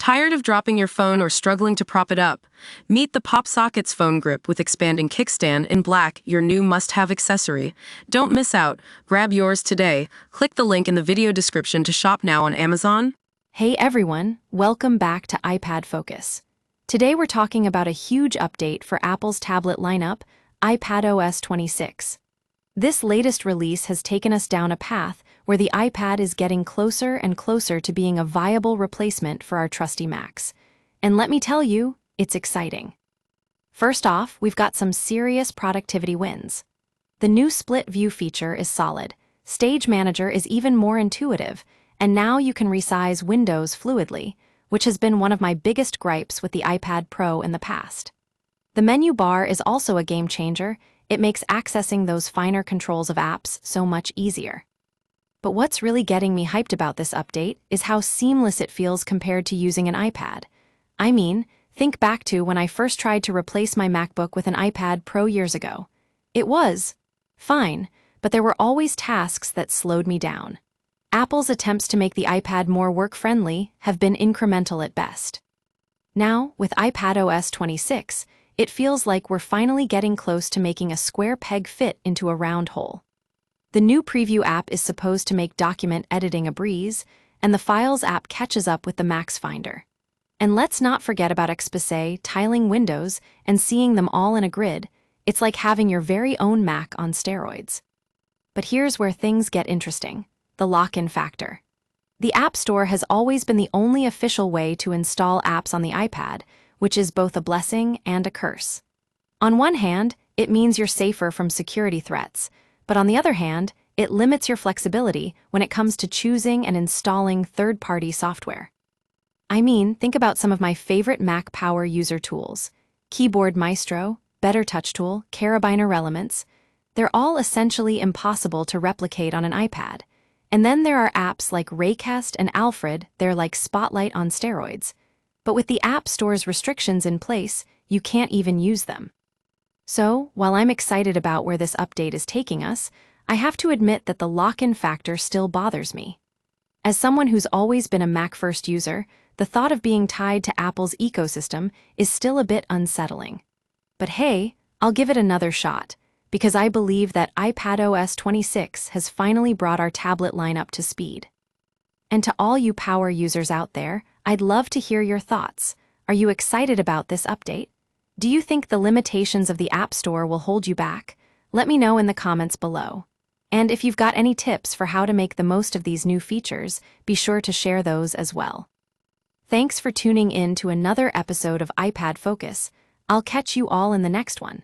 Tired of dropping your phone or struggling to prop it up? Meet the Pop Sockets phone grip with expanding kickstand in black, your new must-have accessory. Don't miss out. Grab yours today. Click the link in the video description to shop now on Amazon. Hey everyone, welcome back to iPad Focus. Today we're talking about a huge update for Apple's tablet lineup, iPadOS 26. This latest release has taken us down a path where the iPad is getting closer and closer to being a viable replacement for our trusty Macs. And let me tell you, it's exciting. First off, we've got some serious productivity wins. The new split view feature is solid, Stage Manager is even more intuitive, and now you can resize windows fluidly, which has been one of my biggest gripes with the iPad Pro in the past. The menu bar is also a game changer. It makes accessing those finer controls of apps so much easier. But what's really getting me hyped about this update is how seamless it feels compared to using an iPad. I mean, think back to when I first tried to replace my MacBook with an iPad Pro years ago. It was fine, but there were always tasks that slowed me down. Apple's attempts to make the iPad more work-friendly have been incremental at best. Now, with iPadOS 26, it feels like we're finally getting close to making a square peg fit into a round hole. The new Preview app is supposed to make document editing a breeze, and the Files app catches up with the Macs Finder. And let's not forget about Exposé, tiling windows, and seeing them all in a grid. It's like having your very own Mac on steroids. But here's where things get interesting: the lock-in factor. The App Store has always been the only official way to install apps on the iPad, which is both a blessing and a curse. On one hand, it means you're safer from security threats, but on the other hand, it limits your flexibility when it comes to choosing and installing third-party software. I mean, think about some of my favorite Mac Power user tools: Keyboard Maestro, Better Touch Tool, karabiner-elements. They're all essentially impossible to replicate on an iPad. And then there are apps like Raycast and Alfred. They're like Spotlight on steroids. But with the App Store's restrictions in place, you can't even use them. So, while I'm excited about where this update is taking us, I have to admit that the lock-in factor still bothers me. As someone who's always been a Mac-first user, the thought of being tied to Apple's ecosystem is still a bit unsettling. But hey, I'll give it another shot, because I believe that iPadOS 26 has finally brought our tablet lineup to speed. And to all you power users out there, I'd love to hear your thoughts. Are you excited about this update? Do you think the limitations of the App Store will hold you back? Let me know in the comments below. And if you've got any tips for how to make the most of these new features, be sure to share those as well. Thanks for tuning in to another episode of iPad Focus. I'll catch you all in the next one.